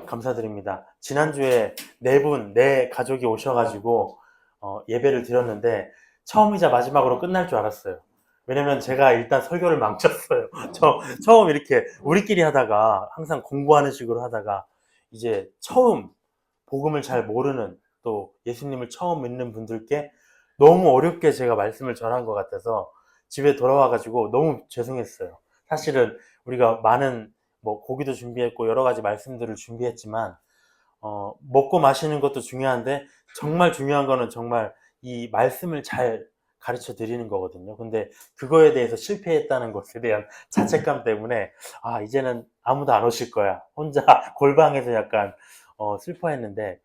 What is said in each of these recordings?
감사드립니다. 지난주에 네 가족이 오셔가지고 예배를 드렸는데 처음이자 마지막으로 끝날 줄 알았어요. 왜냐면 제가 일단 설교를 망쳤어요. 처음 이렇게 우리끼리 하다가 항상 공부하는 식으로 하다가 이제 처음 복음을 잘 모르는 또 예수님을 처음 믿는 분들께 너무 어렵게 제가 말씀을 전한 것 같아서 집에 돌아와가지고 너무 죄송했어요. 사실은 우리가 많은 뭐 고기도 준비했고 여러 가지 말씀들을 준비했지만 먹고 마시는 것도 중요한데 정말 중요한 거는 정말 이 말씀을 잘 가르쳐 드리는 거거든요. 근데 그거에 대해서 실패했다는 것에 대한 자책감 때문에 이제는 아무도 안 오실 거야. 혼자 골방에서 약간 슬퍼했는데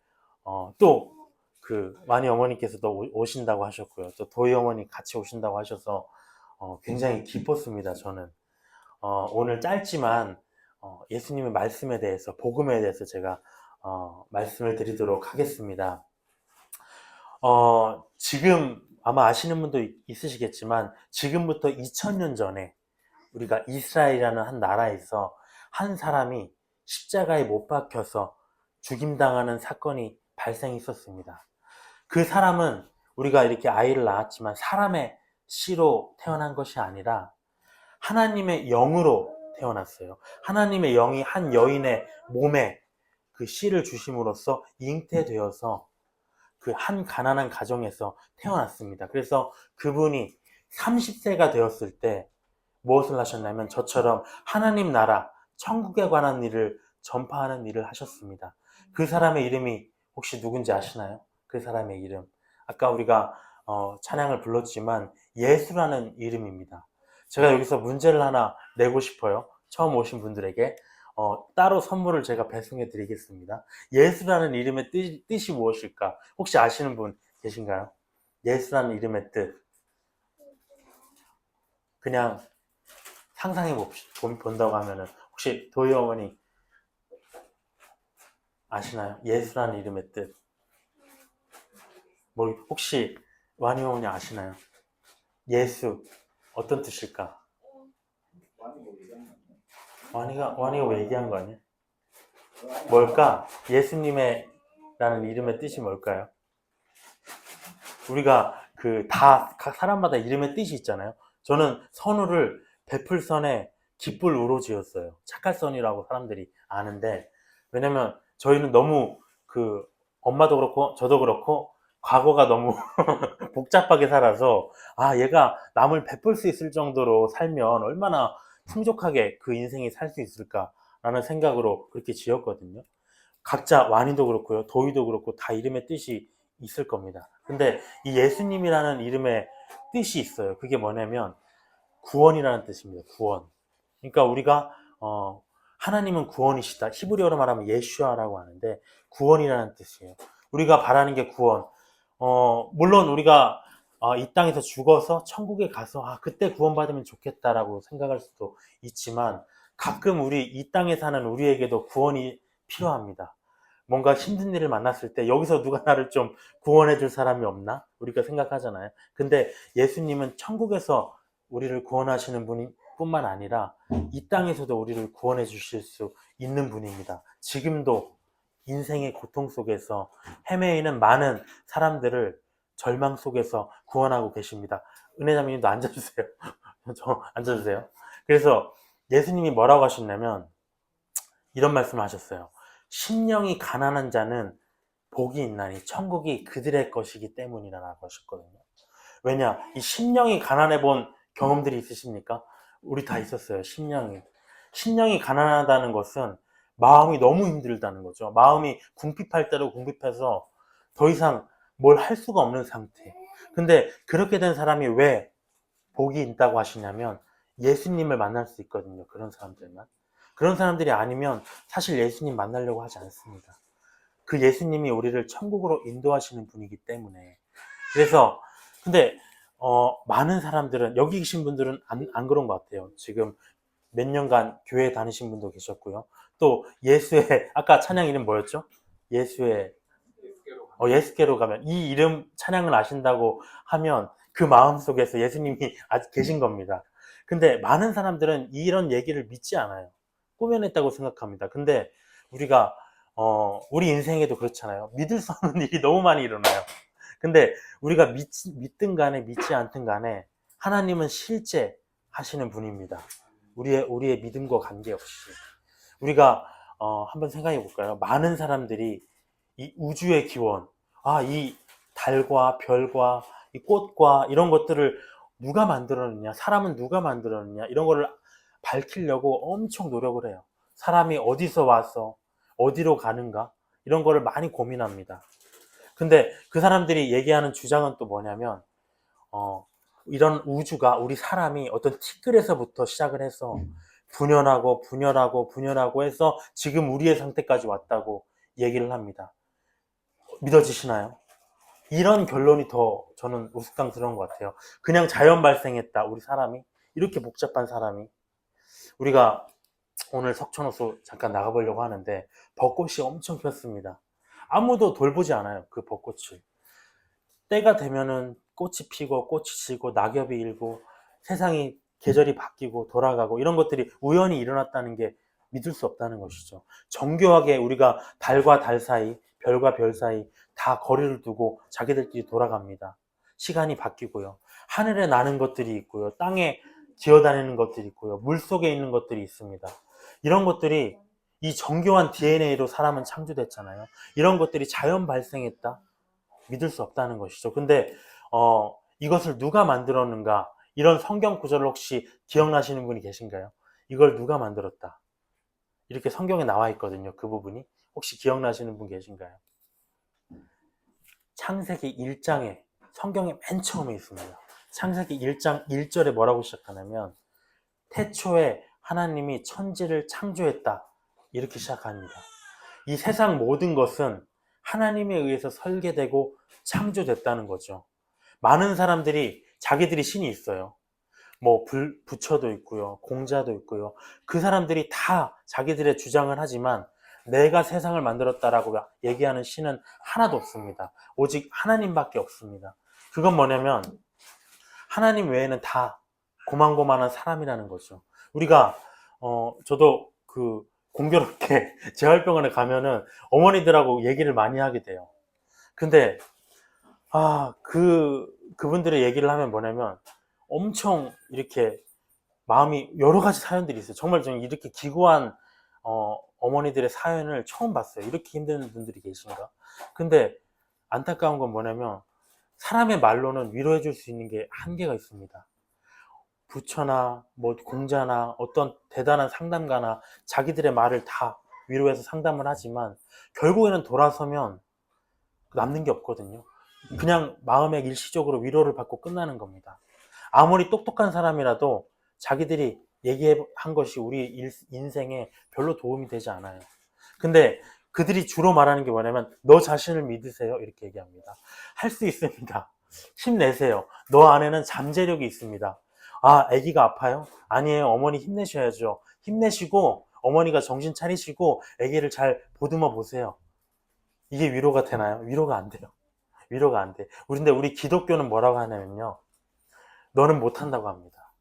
또 그 와니 어머니께서도 오신다고 하셨고요. 또 도희 어머니 같이 오신다고 하셔서 굉장히 기뻤습니다. 저는 오늘 짧지만 예수님의 말씀에 대해서 복음에 대해서 제가 말씀을 드리도록 하겠습니다. 지금 아마 아시는 분도 있으시겠지만 지금부터 2000년 전에 우리가 이스라엘이라는 한 나라에서 한 사람이 십자가에 못 박혀서 죽임당하는 사건이 발생했었습니다. 그 사람은 우리가 이렇게 아이를 낳았지만 사람의 씨로 태어난 것이 아니라 하나님의 영으로 태어났어요. 하나님의 영이 한 여인의 몸에 그 씨를 주심으로써 잉태되어서 그 한 가난한 가정에서 태어났습니다. 그래서 그분이 30세가 되었을 때 무엇을 하셨냐면 저처럼 하나님 나라, 천국에 관한 일을 전파하는 일을 하셨습니다. 그 사람의 이름이 혹시 누군지 아시나요? 그 사람의 이름. 아까 우리가 찬양을 불렀지만 예수라는 이름입니다. 제가 여기서 문제를 하나 내고 싶어요. 처음 오신 분들에게. 따로 선물을 제가 배송해 드리겠습니다. 예수라는 이름의 뜻이 무엇일까? 혹시 아시는 분 계신가요? 예수라는 이름의 뜻. 그냥 상상해 본다고 하면은 혹시 도희 어머니 아시나요? 예수라는 이름의 뜻. 뭐 혹시 와니 어머니 아시나요? 예수 어떤 뜻일까? 와니가 왜 얘기한 거 아니야? 뭘까? 예수님의 라는 이름의 뜻이 뭘까요? 우리가 각 사람마다 이름의 뜻이 있잖아요. 저는 선우를 베풀선에 기쁠 우로 지었어요. 착할선이라고 사람들이 아는데, 왜냐면 저희는 너무 엄마도 그렇고 저도 그렇고 과거가 너무 복잡하게 살아서 얘가 남을 베풀 수 있을 정도로 살면 얼마나 풍족하게 그 인생이 살 수 있을까라는 생각으로 그렇게 지었거든요. 각자 와니도 그렇고요, 도희도 그렇고 다 이름의 뜻이 있을 겁니다. 근데 이 예수님이라는 이름의 뜻이 있어요. 그게 뭐냐면 구원이라는 뜻입니다. 구원. 그러니까 우리가 하나님은 구원이시다. 히브리어로 말하면 예슈아라고 하는데 구원이라는 뜻이에요. 우리가 바라는 게 구원. 물론 우리가 이 땅에서 죽어서 천국에 가서 그때 구원받으면 좋겠다라고 생각할 수도 있지만 가끔 이 땅에 사는 우리에게도 구원이 필요합니다. 뭔가 힘든 일을 만났을 때 여기서 누가 나를 좀 구원해 줄 사람이 없나? 우리가 생각하잖아요. 근데 예수님은 천국에서 우리를 구원하시는 분이 뿐만 아니라 이 땅에서도 우리를 구원해 주실 수 있는 분입니다. 지금도 인생의 고통 속에서 헤매이는 많은 사람들을 절망 속에서 구원하고 계십니다. 은혜자매님도 앉아주세요. 저 앉아주세요. 그래서 예수님이 뭐라고 하셨냐면 이런 말씀을 하셨어요. 심령이 가난한 자는 복이 있나니 천국이 그들의 것이기 때문이라고 하셨거든요. 왜냐? 이 심령이 가난해 본 경험들이 있으십니까? 우리 다 있었어요. 심령이 가난하다는 것은 마음이 너무 힘들다는 거죠. 마음이 궁핍할 대로 궁핍해서 더 이상 뭘 할 수가 없는 상태. 근데 그렇게 된 사람이 왜 복이 있다고 하시냐면 예수님을 만날 수 있거든요. 그런 사람들만. 그런 사람들이 아니면 사실 예수님 만나려고 하지 않습니다. 그 예수님이 우리를 천국으로 인도하시는 분이기 때문에. 그래서 근데 많은 사람들은 여기 계신 분들은 안 그런 것 같아요. 지금 몇 년간 교회 다니신 분도 계셨고요. 또 예수의 아까 찬양 이름 뭐였죠? 예수의 예수께로 가면 이 이름 찬양을 아신다고 하면 그 마음속에서 예수님이 아직 계신 겁니다. 근데 많은 사람들은 이런 얘기를 믿지 않아요. 꾸며냈다고 생각합니다. 근데 우리가 우리 인생에도 그렇잖아요. 믿을 수 없는 일이 너무 많이 일어나요. 근데 우리가 믿든 간에 믿지 않든 간에 하나님은 실제 하시는 분입니다. 우리의 믿음과 관계없이. 우리가 한번 생각해 볼까요? 많은 사람들이 이 우주의 기원, 이 달과 별과 이 꽃과 이런 것들을 누가 만들었느냐, 사람은 누가 만들었느냐, 이런 거를 밝히려고 엄청 노력을 해요. 사람이 어디서 와서 어디로 가는가, 이런 거를 많이 고민합니다. 근데 그 사람들이 얘기하는 주장은 또 뭐냐면, 이런 우주가, 우리 사람이 어떤 티끌에서부터 시작을 해서 분열하고 분열하고 분열하고 해서 지금 우리의 상태까지 왔다고 얘기를 합니다. 믿어지시나요? 이런 결론이 더 저는 우스꽝스러운 것 같아요. 그냥 자연 발생했다, 우리 사람이. 이렇게 복잡한 사람이. 우리가 오늘 석촌호수 잠깐 나가보려고 하는데 벚꽃이 엄청 폈습니다. 아무도 돌보지 않아요, 그 벚꽃을. 때가 되면은 꽃이 피고 꽃이 지고 낙엽이 일고 세상이 계절이 바뀌고 돌아가고 이런 것들이 우연히 일어났다는 게 믿을 수 없다는 것이죠. 정교하게 우리가 달과 달 사이, 별과 별 사이 다 거리를 두고 자기들끼리 돌아갑니다. 시간이 바뀌고요. 하늘에 나는 것들이 있고요. 땅에 기어다니는 것들이 있고요. 물속에 있는 것들이 있습니다. 이런 것들이 이 정교한 DNA로 사람은 창조됐잖아요. 이런 것들이 자연 발생했다? 믿을 수 없다는 것이죠. 근데 이것을 누가 만들었는가? 이런 성경 구절을 혹시 기억나시는 분이 계신가요? 이걸 누가 만들었다? 이렇게 성경에 나와 있거든요. 그 부분이. 혹시 기억나시는 분 계신가요? 창세기 1장에 성경의 맨 처음에 있습니다. 창세기 1장 1절에 뭐라고 시작하냐면 태초에 하나님이 천지를 창조했다. 이렇게 시작합니다. 이 세상 모든 것은 하나님에 의해서 설계되고 창조됐다는 거죠. 많은 사람들이 자기들이 신이 있어요. 뭐 부처도 있고요, 공자도 있고요. 그 사람들이 다 자기들의 주장을 하지만 내가 세상을 만들었다라고 얘기하는 신은 하나도 없습니다. 오직 하나님밖에 없습니다. 그건 뭐냐면 하나님 외에는 다 고만고만한 사람이라는 거죠. 우리가 저도 그 공교롭게 재활병원에 가면은 어머니들하고 얘기를 많이 하게 돼요. 근데 그분들의 얘기를 하면 뭐냐면 엄청 이렇게 마음이 여러 가지 사연들이 있어요. 정말 저는 이렇게 기구한 어머니들의 사연을 처음 봤어요. 이렇게 힘든 분들이 계신가? 근데 안타까운 건 뭐냐면 사람의 말로는 위로해 줄 수 있는 게 한계가 있습니다. 부처나 뭐 공자나 어떤 대단한 상담가나 자기들의 말을 다 위로해서 상담을 하지만 결국에는 돌아서면 남는 게 없거든요. 그냥 마음의 일시적으로 위로를 받고 끝나는 겁니다. 아무리 똑똑한 사람이라도 자기들이 얘기한 것이 우리 인생에 별로 도움이 되지 않아요. 근데 그들이 주로 말하는 게 뭐냐면 너 자신을 믿으세요, 이렇게 얘기합니다. 할 수 있습니다. 힘내세요. 너 안에는 잠재력이 있습니다. 아기가 아파요? 아니에요. 어머니 힘내셔야죠. 힘내시고 어머니가 정신 차리시고 아기를 잘 보듬어 보세요. 이게 위로가 되나요? 위로가 안 돼요. 위로가 안 돼. 근데 우리 기독교는 뭐라고 하냐면요. 너는 못한다고 합니다.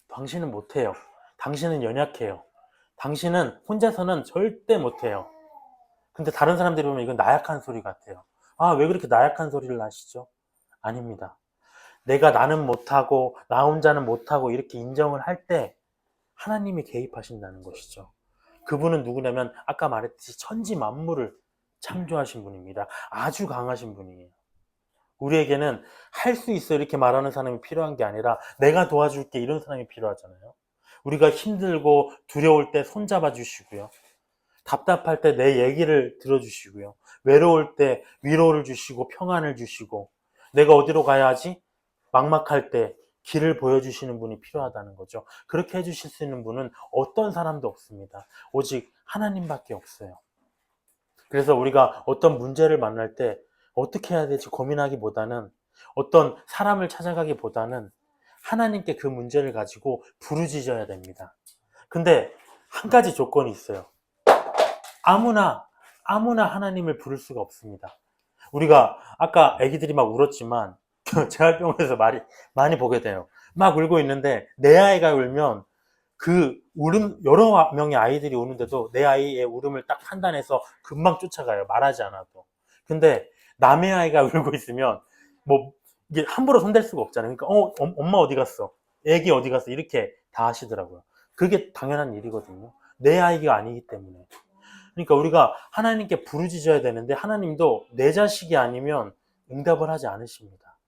당신은 못해요. 당신은 연약해요. 당신은 혼자서는 절대 못해요. 근데 다른 사람들이 보면 이건 나약한 소리 같아요. 왜 그렇게 나약한 소리를 하시죠? 아닙니다. 나는 못하고 나 혼자는 못하고 이렇게 인정을 할 때 하나님이 개입하신다는 것이죠. 그분은 누구냐면 아까 말했듯이 천지 만물을 창조하신 분입니다. 아주 강하신 분이에요. 우리에게는 할 수 있어 이렇게 말하는 사람이 필요한 게 아니라 내가 도와줄게 이런 사람이 필요하잖아요. 우리가 힘들고 두려울 때 손잡아 주시고요. 답답할 때 내 얘기를 들어주시고요. 외로울 때 위로를 주시고 평안을 주시고 내가 어디로 가야 하지? 막막할 때 길을 보여주시는 분이 필요하다는 거죠. 그렇게 해주실 수 있는 분은 어떤 사람도 없습니다. 오직 하나님밖에 없어요. 그래서 우리가 어떤 문제를 만날 때 어떻게 해야 될지 고민하기보다는 어떤 사람을 찾아가기보다는 하나님께 그 문제를 가지고 부르짖어야 됩니다. 근데 한 가지 조건이 있어요. 아무나 하나님을 부를 수가 없습니다. 우리가 아까 애기들이 막 울었지만 재활병원에서 많이 보게 돼요. 막 울고 있는데 내 아이가 울면 여러 명의 아이들이 우는데도 내 아이의 울음을 딱 판단해서 금방 쫓아가요. 말하지 않아도. 근데 남의 아이가 울고 있으면 뭐 이게 함부로 손댈 수가 없잖아요. 그러니까 엄마 어디 갔어? 애기 어디 갔어? 이렇게 다 하시더라고요. 그게 당연한 일이거든요. 내 아이가 아니기 때문에. 그러니까 우리가 하나님께 부르짖어야 되는데 하나님도 내 자식이 아니면 응답을 하지 않으십니다.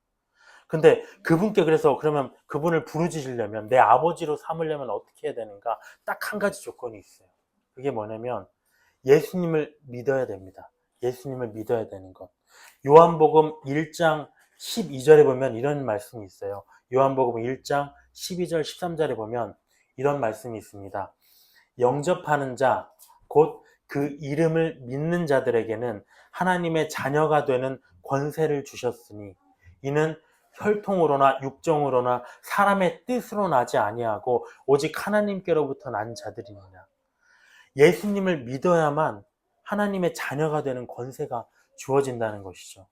근데 그분께 그래서 그러면 그분을 부르짖으려면 내 아버지로 삼으려면 어떻게 해야 되는가? 딱 한 가지 조건이 있어요. 그게 뭐냐면 예수님을 믿어야 됩니다. 예수님을 믿어야 되는 것. 요한복음 1장 12절에 보면 이런 말씀이 있어요. 요한복음 1장 12절 13절에 보면 이런 말씀이 있습니다. 영접하는 자, 곧 그 이름을 믿는 자들에게는 하나님의 자녀가 되는 권세를 주셨으니 이는 혈통으로나 육정으로나 사람의 뜻으로 나지 아니하고 오직 하나님께로부터 난 자들이니라. 예수님을 믿어야만 하나님의 자녀가 되는 권세가 주어진다는 것이죠.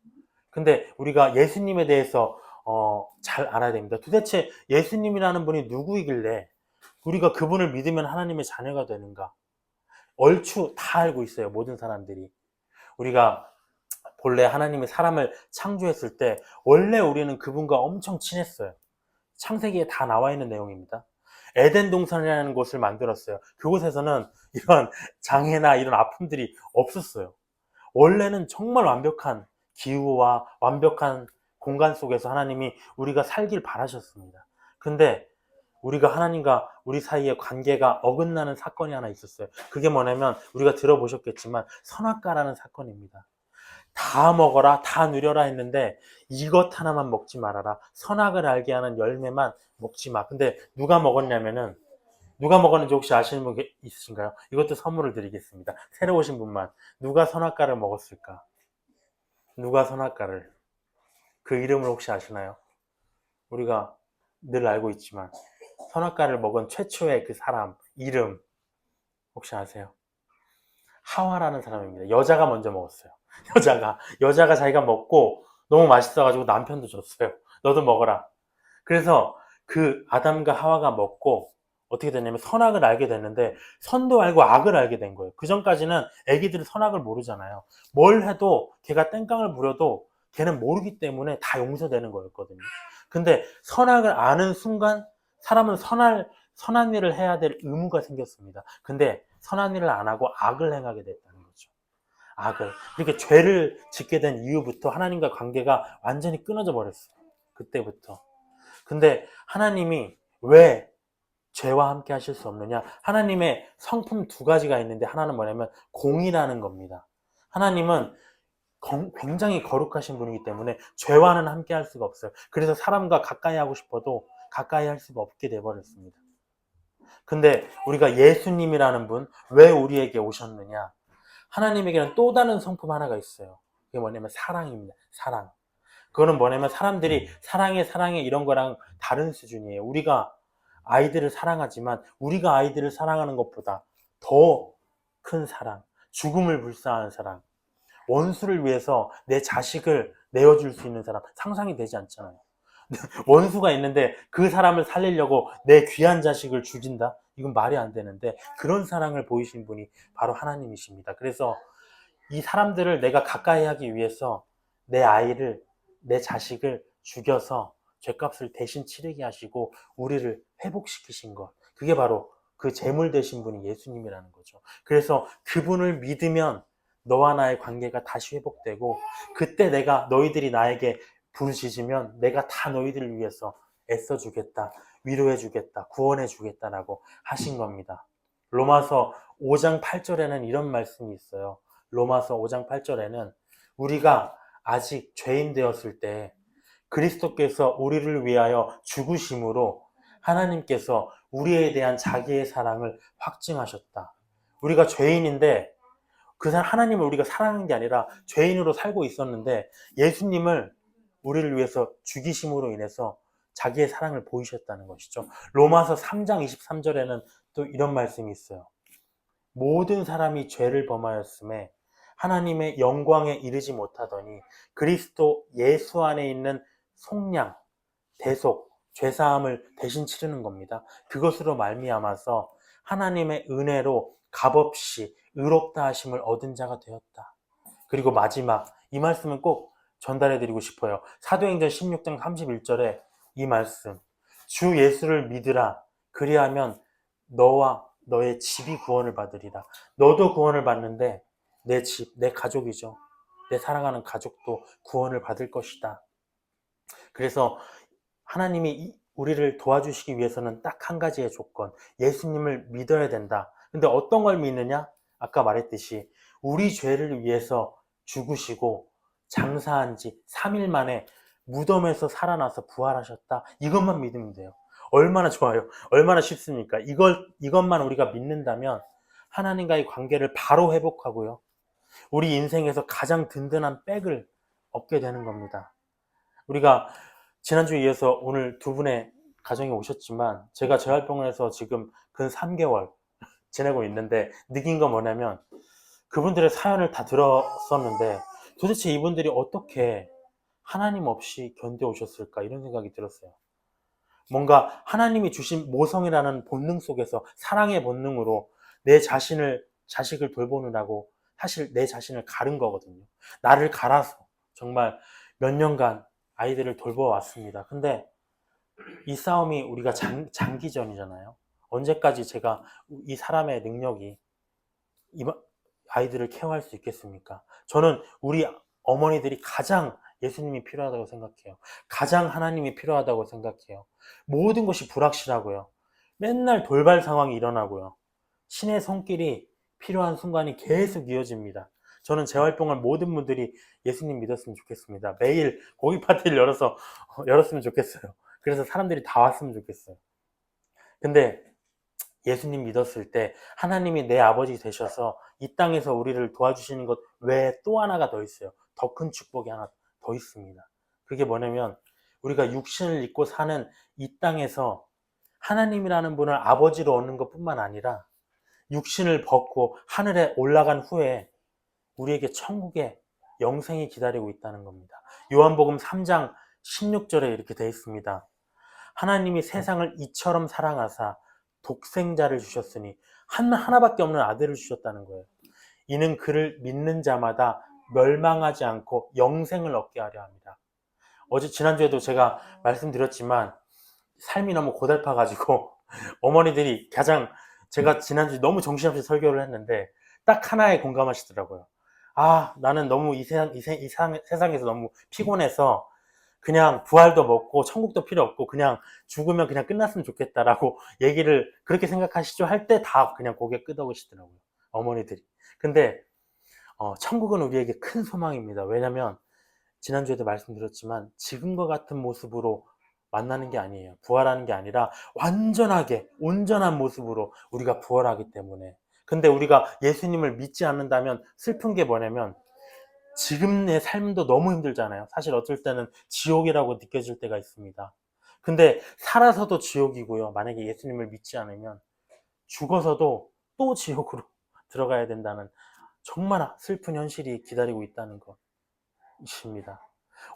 근데 우리가 예수님에 대해서 잘 알아야 됩니다. 도대체 예수님이라는 분이 누구이길래 우리가 그분을 믿으면 하나님의 자녀가 되는가? 얼추 다 알고 있어요. 모든 사람들이. 우리가 본래 하나님이 사람을 창조했을 때 원래 우리는 그분과 엄청 친했어요. 창세기에 다 나와 있는 내용입니다. 에덴 동산이라는 곳을 만들었어요. 그곳에서는 이런 장애나 이런 아픔들이 없었어요. 원래는 정말 완벽한 기후와 완벽한 공간 속에서 하나님이 우리가 살길 바라셨습니다. 근데 우리가 하나님과 우리 사이의 관계가 어긋나는 사건이 하나 있었어요. 그게 뭐냐면 우리가 들어보셨겠지만 선악과라는 사건입니다. 다 먹어라, 다 누려라 했는데 이것 하나만 먹지 말아라. 선악을 알게 하는 열매만 먹지 마. 근데 누가 먹었냐면은 누가 먹었는지 혹시 아시는 분 있으신가요? 이것도 선물을 드리겠습니다. 새로 오신 분만. 누가 선악과를 먹었을까? 누가 선악과를? 그 이름을 혹시 아시나요? 우리가 늘 알고 있지만 선악과를 먹은 최초의 그 사람 이름 혹시 아세요? 하와라는 사람입니다. 여자가 먼저 먹었어요. 여자가 자기가 먹고 너무 맛있어가지고 남편도 줬어요. 너도 먹어라. 그래서 그 아담과 하와가 먹고 어떻게 됐냐면 선악을 알게 됐는데 선도 알고 악을 알게 된 거예요. 그 전까지는 애기들은 선악을 모르잖아요. 뭘 해도 걔가 땡깡을 부려도 걔는 모르기 때문에 다 용서되는 거였거든요. 근데 선악을 아는 순간 사람은 선한 일을 해야 될 의무가 생겼습니다. 근데 선한 일을 안 하고 악을 행하게 됐다는 거죠. 악을. 이렇게 죄를 짓게 된 이후부터 하나님과 관계가 완전히 끊어져 버렸어요. 그때부터. 근데 하나님이 왜 죄와 함께 하실 수 없느냐? 하나님의 성품 두 가지가 있는데 하나는 뭐냐면 공의라는 겁니다. 하나님은 굉장히 거룩하신 분이기 때문에 죄와는 함께 할 수가 없어요. 그래서 사람과 가까이 하고 싶어도 가까이 할 수가 없게 돼버렸습니다. 근데 우리가 예수님이라는 분, 왜 우리에게 오셨느냐? 하나님에게는 또 다른 성품 하나가 있어요. 그게 뭐냐면 사랑입니다. 사랑. 그거는 뭐냐면 사람들이 사랑해 이런 거랑 다른 수준이에요. 우리가 아이들을 사랑하지만 우리가 아이들을 사랑하는 것보다 더 큰 사랑, 죽음을 불사하는 사랑, 원수를 위해서 내 자식을 내어줄 수 있는 사람 상상이 되지 않잖아요. 원수가 있는데 그 사람을 살리려고 내 귀한 자식을 죽인다? 이건 말이 안 되는데 그런 사랑을 보이신 분이 바로 하나님이십니다. 그래서 이 사람들을 내가 가까이 하기 위해서 내 아이를, 내 자식을 죽여서 죗값을 대신 치르게 하시고 우리를 회복시키신 것. 그게 바로 그 제물 되신 분이 예수님이라는 거죠. 그래서 그분을 믿으면 너와 나의 관계가 다시 회복되고 그때 너희들이 나에게 부르짖으면 내가 다 너희들을 위해서 애써주겠다, 위로해주겠다, 구원해주겠다라고 하신 겁니다. 로마서 5장 8절에는 이런 말씀이 있어요. 로마서 5장 8절에는 우리가 아직 죄인 되었을 때 그리스도께서 우리를 위하여 죽으심으로 하나님께서 우리에 대한 자기의 사랑을 확증하셨다. 우리가 죄인인데 그 하나님을 우리가 사랑한 게 아니라 죄인으로 살고 있었는데 예수님을 우리를 위해서 죽이심으로 인해서 자기의 사랑을 보이셨다는 것이죠. 로마서 3장 23절에는 또 이런 말씀이 있어요. 모든 사람이 죄를 범하였음에 하나님의 영광에 이르지 못하더니 그리스도 예수 안에 있는 속량, 대속, 죄사함을 대신 치르는 겁니다. 그것으로 말미암아서 하나님의 은혜로 값없이 의롭다 하심을 얻은 자가 되었다. 그리고 마지막 이 말씀은 꼭 전달해 드리고 싶어요. 사도행전 16장 31절에 이 말씀, 주 예수를 믿으라. 그리하면 너와 너의 집이 구원을 받으리라. 너도 구원을 받는데 내 집, 내 가족이죠. 내 사랑하는 가족도 구원을 받을 것이다. 그래서 하나님이 우리를 도와주시기 위해서는 딱 한 가지의 조건, 예수님을 믿어야 된다. 근데 어떤 걸 믿느냐? 아까 말했듯이 우리 죄를 위해서 죽으시고 장사한 지 3일 만에 무덤에서 살아나서 부활하셨다. 이것만 믿으면 돼요. 얼마나 좋아요. 얼마나 쉽습니까? 이것만 우리가 믿는다면 하나님과의 관계를 바로 회복하고요. 우리 인생에서 가장 든든한 백을 얻게 되는 겁니다. 우리가 지난주에 이어서 오늘 두 분의 가정에 오셨지만 제가 재활병원에서 지금 근 3개월 지내고 있는데 느낀 건 뭐냐면 그분들의 사연을 다 들었었는데 도대체 이분들이 어떻게 하나님 없이 견뎌오셨을까 이런 생각이 들었어요. 뭔가 하나님이 주신 모성이라는 본능 속에서 사랑의 본능으로 내 자식을 돌보느라고 사실 내 자신을 가른 거거든요. 나를 갈아서 정말 몇 년간 아이들을 돌보았습니다. 근데 이 싸움이 우리가 장기전이잖아요. 언제까지 제가 이 사람의 능력이 이 아이들을 케어할 수 있겠습니까? 저는 우리 어머니들이 가장 예수님이 필요하다고 생각해요. 가장 하나님이 필요하다고 생각해요. 모든 것이 불확실하고요. 맨날 돌발 상황이 일어나고요. 신의 손길이 필요한 순간이 계속 이어집니다. 저는 재활동을 모든 분들이 예수님 믿었으면 좋겠습니다. 매일 고기 파티를 열었으면 좋겠어요. 그래서 사람들이 다 왔으면 좋겠어요. 근데 예수님 믿었을 때 하나님이 내 아버지 되셔서 이 땅에서 우리를 도와주시는 것 외에 또 하나가 더 있어요. 더 큰 축복이 하나 더 있습니다. 그게 뭐냐면 우리가 육신을 입고 사는 이 땅에서 하나님이라는 분을 아버지로 얻는 것뿐만 아니라 육신을 벗고 하늘에 올라간 후에 우리에게 천국의 영생이 기다리고 있다는 겁니다. 요한복음 3장 16절에 이렇게 되어 있습니다. 하나님이 세상을 이처럼 사랑하사 독생자를 주셨으니 하나밖에 없는 아들을 주셨다는 거예요. 이는 그를 믿는 자마다 멸망하지 않고 영생을 얻게 하려 합니다. 지난주에도 제가 말씀드렸지만 삶이 너무 고달파가지고 어머니들이 제가 지난주에 너무 정신없이 설교를 했는데 딱 하나에 공감하시더라고요. 나는 너무 이 세상에서 너무 피곤해서 그냥 부활도 먹고 천국도 필요 없고 그냥 죽으면 그냥 끝났으면 좋겠다라고 얘기를 그렇게 생각하시죠? 할 때 다 그냥 고개 끄덕이시더라고요. 어머니들이. 근데 천국은 우리에게 큰 소망입니다. 왜냐면 지난주에도 말씀드렸지만 지금과 같은 모습으로 만나는 게 아니에요. 부활하는 게 아니라 완전하게 온전한 모습으로 우리가 부활하기 때문에. 근데 우리가 예수님을 믿지 않는다면 슬픈 게 뭐냐면 지금의 삶도 너무 힘들잖아요. 사실 어쩔 때는 지옥이라고 느껴질 때가 있습니다. 근데 살아서도 지옥이고요. 만약에 예수님을 믿지 않으면 죽어서도 또 지옥으로 들어가야 된다는 정말 슬픈 현실이 기다리고 있다는 것입니다.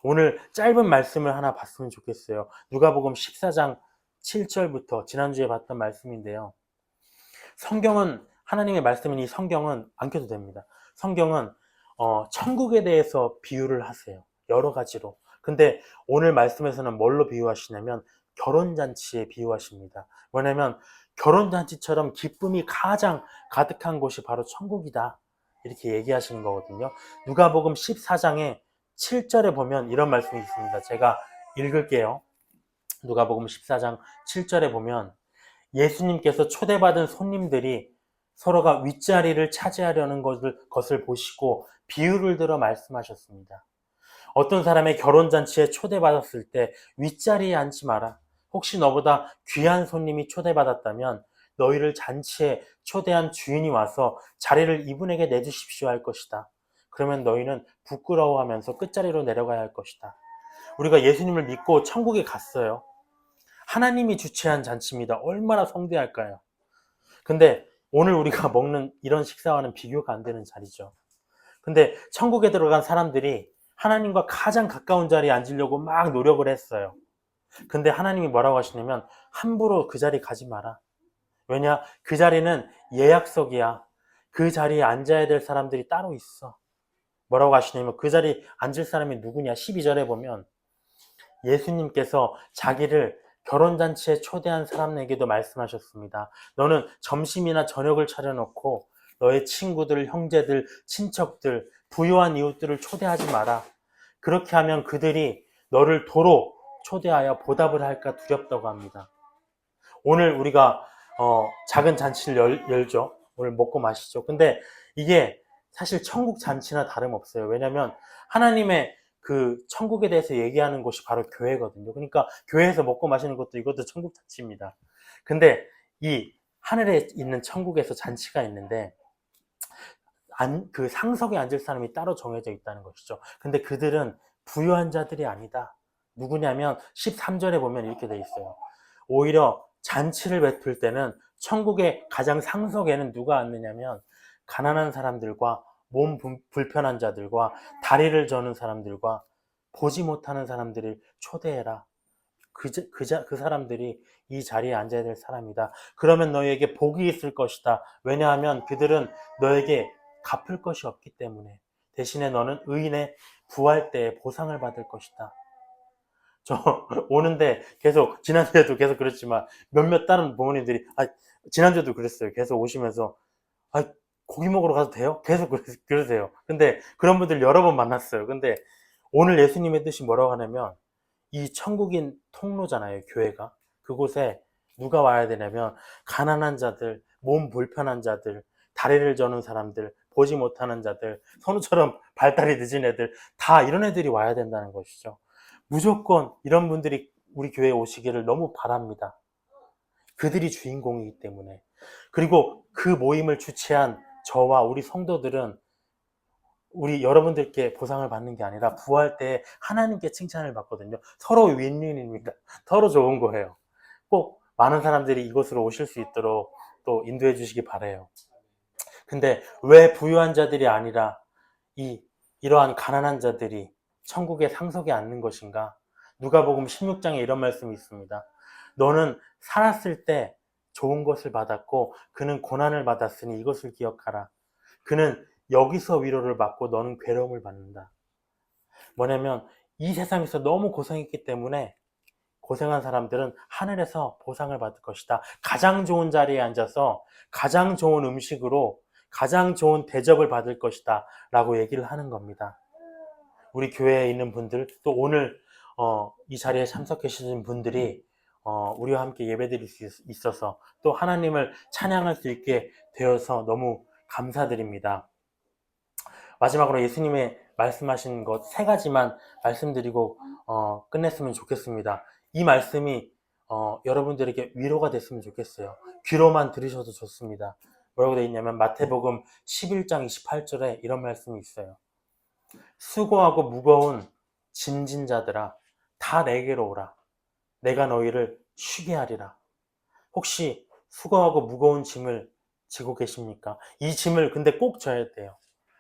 오늘 짧은 말씀을 하나 봤으면 좋겠어요. 누가복음 14장 7절부터 지난주에 봤던 말씀인데요. 성경은 하나님의 말씀이니 성경은 안 켜도 됩니다. 성경은 천국에 대해서 비유를 하세요. 여러 가지로. 근데 오늘 말씀에서는 뭘로 비유하시냐면 결혼잔치에 비유하십니다. 왜냐면 결혼잔치처럼 기쁨이 가장 가득한 곳이 바로 천국이다. 이렇게 얘기하시는 거거든요. 누가복음 14장에 7절에 보면 이런 말씀이 있습니다. 제가 읽을게요. 누가복음 14장 7절에 보면 예수님께서 초대받은 손님들이 서로가 윗자리를 차지하려는 것을 보시고 비유를 들어 말씀하셨습니다. 어떤 사람의 결혼잔치에 초대받았을 때 윗자리에 앉지 마라. 혹시 너보다 귀한 손님이 초대받았다면 너희를 잔치에 초대한 주인이 와서 자리를 이분에게 내주십시오 할 것이다. 그러면 너희는 부끄러워하면서 끝자리로 내려가야 할 것이다. 우리가 예수님을 믿고 천국에 갔어요. 하나님이 주최한 잔치입니다. 얼마나 성대할까요? 근데 오늘 우리가 먹는 이런 식사와는 비교가 안 되는 자리죠. 근데 천국에 들어간 사람들이 하나님과 가장 가까운 자리에 앉으려고 막 노력을 했어요. 근데 하나님이 뭐라고 하시냐면 함부로 그 자리 가지 마라. 왜냐? 그 자리는 예약석이야. 그 자리에 앉아야 될 사람들이 따로 있어. 뭐라고 하시냐면 그 자리에 앉을 사람이 누구냐? 12절에 보면 예수님께서 자기를 결혼잔치에 초대한 사람에게도 말씀하셨습니다. 너는 점심이나 저녁을 차려놓고 너의 친구들, 형제들, 친척들, 부유한 이웃들을 초대하지 마라. 그렇게 하면 그들이 너를 도로 초대하여 보답을 할까 두렵다고 합니다. 오늘 우리가 작은 잔치를 열죠. 오늘 먹고 마시죠. 근데 이게 사실 천국 잔치나 다름없어요. 왜냐하면 하나님의 그 천국에 대해서 얘기하는 곳이 바로 교회거든요. 그러니까 교회에서 먹고 마시는 것도 이것도 천국 잔치입니다. 근데 이 하늘에 있는 천국에서 잔치가 있는데 그 상석에 앉을 사람이 따로 정해져 있다는 것이죠. 근데 그들은 부유한 자들이 아니다. 누구냐면 13절에 보면 이렇게 돼 있어요. 오히려 잔치를 베풀 때는 천국의 가장 상석에는 누가 앉느냐면 가난한 사람들과 몸 불편한 자들과 다리를 저는 사람들과 보지 못하는 사람들을 초대해라. 그 사람들이 이 자리에 앉아야 될 사람이다. 그러면 너에게 복이 있을 것이다. 왜냐하면 그들은 너에게 갚을 것이 없기 때문에 대신에 너는 의인의 부활 때에 보상을 받을 것이다. 저 오는데 계속 지난주에도 계속 그랬지만 몇몇 다른 부모님들이 지난주에도 그랬어요. 계속 오시면서 고기 먹으러 가도 돼요? 계속 그러세요. 근데 그런 분들 여러 번 만났어요. 근데 오늘 예수님의 뜻이 뭐라고 하냐면 이 천국인 통로잖아요. 교회가. 그곳에 누가 와야 되냐면 가난한 자들, 몸 불편한 자들, 다리를 저는 사람들, 보지 못하는 자들, 선우처럼 발달이 늦은 애들, 다 이런 애들이 와야 된다는 것이죠. 무조건 이런 분들이 우리 교회에 오시기를 너무 바랍니다. 그들이 주인공이기 때문에. 그리고 그 모임을 주최한 저와 우리 성도들은 우리 여러분들께 보상을 받는 게 아니라 부활 때 하나님께 칭찬을 받거든요. 서로 윈윈입니다. 서로 좋은 거예요. 꼭 많은 사람들이 이곳으로 오실 수 있도록 또 인도해 주시기 바라요. 근데 왜 부유한 자들이 아니라 이러한 가난한 자들이 천국의 상석에 앉는 것인가? 누가복음 16장에 이런 말씀이 있습니다. 너는 살았을 때 좋은 것을 받았고 그는 고난을 받았으니 이것을 기억하라. 그는 여기서 위로를 받고 너는 괴로움을 받는다. 뭐냐면 이 세상에서 너무 고생했기 때문에 고생한 사람들은 하늘에서 보상을 받을 것이다. 가장 좋은 자리에 앉아서 가장 좋은 음식으로 가장 좋은 대접을 받을 것이다 라고 얘기를 하는 겁니다. 우리 교회에 있는 분들 또 오늘 이 자리에 참석해 주신 분들이 우리와 함께 예배드릴 수 있어서 또 하나님을 찬양할 수 있게 되어서 너무 감사드립니다. 마지막으로 예수님의 말씀하신 것 3가지만 말씀드리고 끝냈으면 좋겠습니다. 이 말씀이 여러분들에게 위로가 됐으면 좋겠어요. 귀로만 들으셔도 좋습니다. 뭐라고 되어 있냐면 마태복음 11장 28절에 이런 말씀이 있어요. 수고하고 무거운 짐진 자들아 다 내게로 오라. 내가 너희를 쉬게 하리라. 혹시 수고하고 무거운 짐을 지고 계십니까? 이 짐을 근데 꼭 져야 돼요.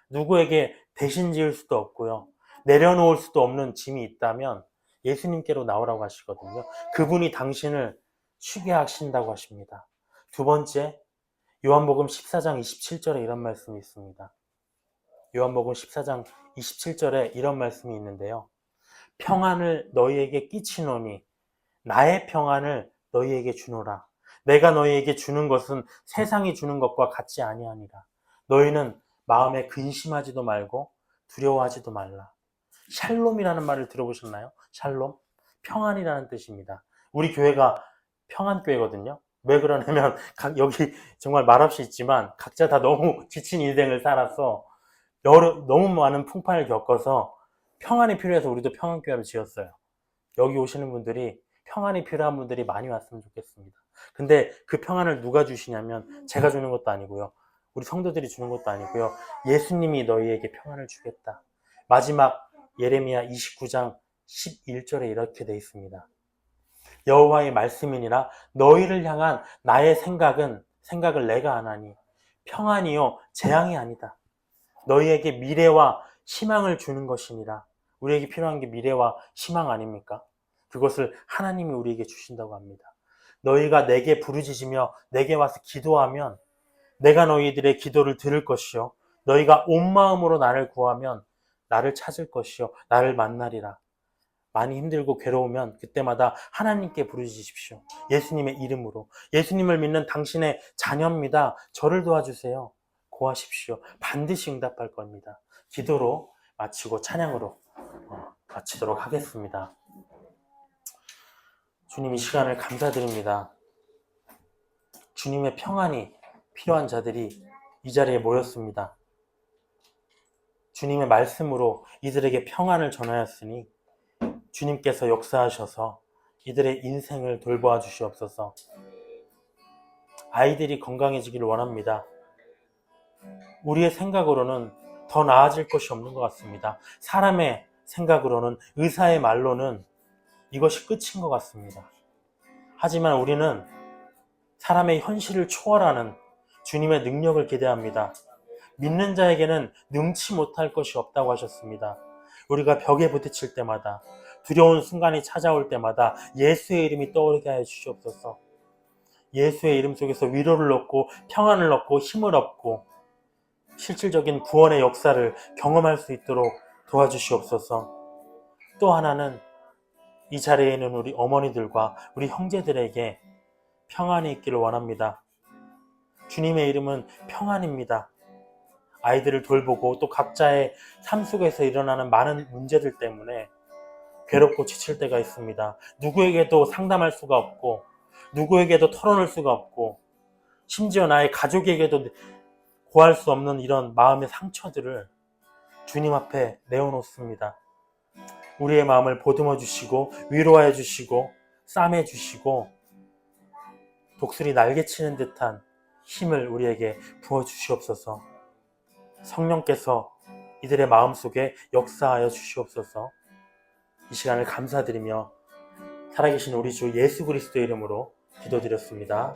누구에게 대신 지을 수도 없고요. 내려놓을 수도 없는 짐이 있다면 예수님께로 나오라고 하시거든요. 그분이 당신을 쉬게 하신다고 하십니다. 두 번째, 요한복음 14장 27절에 이런 말씀이 있습니다. 요한복음 14장 27절에 이런 말씀이 있는데요. 평안을 너희에게 끼치노니 나의 평안을 너희에게 주노라. 내가 너희에게 주는 것은 세상이 주는 것과 같지 아니하니라. 너희는 마음에 근심하지도 말고 두려워하지도 말라. 샬롬이라는 말을 들어보셨나요? 샬롬? 평안이라는 뜻입니다. 우리 교회가 평안교회거든요. 왜 그러냐면 여기 정말 말없이 있지만 각자 다 너무 지친 인생을 살아서 너무 많은 풍파를 겪어서 평안이 필요해서 우리도 평안교회를 지었어요. 여기 오시는 분들이 평안이 필요한 분들이 많이 왔으면 좋겠습니다. 근데 그 평안을 누가 주시냐면 제가 주는 것도 아니고요. 우리 성도들이 주는 것도 아니고요. 예수님이 너희에게 평안을 주겠다. 마지막 예레미야 29장 11절에 이렇게 되어 있습니다. 여호와의 말씀이니라 너희를 향한 나의 생각을 내가 아나니 평안이요 재앙이 아니다. 너희에게 미래와 희망을 주는 것이니라. 우리에게 필요한 게 미래와 희망 아닙니까? 그것을 하나님이 우리에게 주신다고 합니다. 너희가 내게 부르짖으며 내게 와서 기도하면 내가 너희들의 기도를 들을 것이요 너희가 온 마음으로 나를 구하면 나를 찾을 것이요 나를 만나리라. 많이 힘들고 괴로우면 그때마다 하나님께 부르짖으십시오. 예수님의 이름으로. 예수님을 믿는 당신의 자녀입니다. 저를 도와주세요. 구하십시오. 반드시 응답할 겁니다. 기도로 마치고 찬양으로 마치도록 하겠습니다. 주님, 이 시간을 감사드립니다. 주님의 평안이 필요한 자들이 이 자리에 모였습니다. 주님의 말씀으로 이들에게 평안을 전하였으니 주님께서 역사하셔서 이들의 인생을 돌보아 주시옵소서. 아이들이 건강해지기를 원합니다. 우리의 생각으로는 더 나아질 것이 없는 것 같습니다. 사람의 생각으로는, 의사의 말로는 이것이 끝인 것 같습니다. 하지만 우리는 사람의 현실을 초월하는 주님의 능력을 기대합니다. 믿는 자에게는 능치 못할 것이 없다고 하셨습니다. 우리가 벽에 부딪힐 때마다, 두려운 순간이 찾아올 때마다 예수의 이름이 떠오르게 하여 주시옵소서. 예수의 이름 속에서 위로를 얻고 평안을 얻고 힘을 얻고 실질적인 구원의 역사를 경험할 수 있도록 도와주시옵소서. 또 하나는 이 자리에 있는 우리 어머니들과 우리 형제들에게 평안이 있기를 원합니다. 주님의 이름은 평안입니다. 아이들을 돌보고 또 각자의 삶 속에서 일어나는 많은 문제들 때문에 괴롭고 지칠 때가 있습니다. 누구에게도 상담할 수가 없고 누구에게도 털어놓을 수가 없고 심지어 나의 가족에게도 고할 수 없는 이런 마음의 상처들을 주님 앞에 내어놓습니다. 우리의 마음을 보듬어 주시고 위로하여 주시고 싸매 주시고 독수리 날개치는 듯한 힘을 우리에게 부어 주시옵소서. 성령께서 이들의 마음속에 역사하여 주시옵소서. 이 시간을 감사드리며 살아계신 우리 주 예수 그리스도의 이름으로 기도드렸습니다.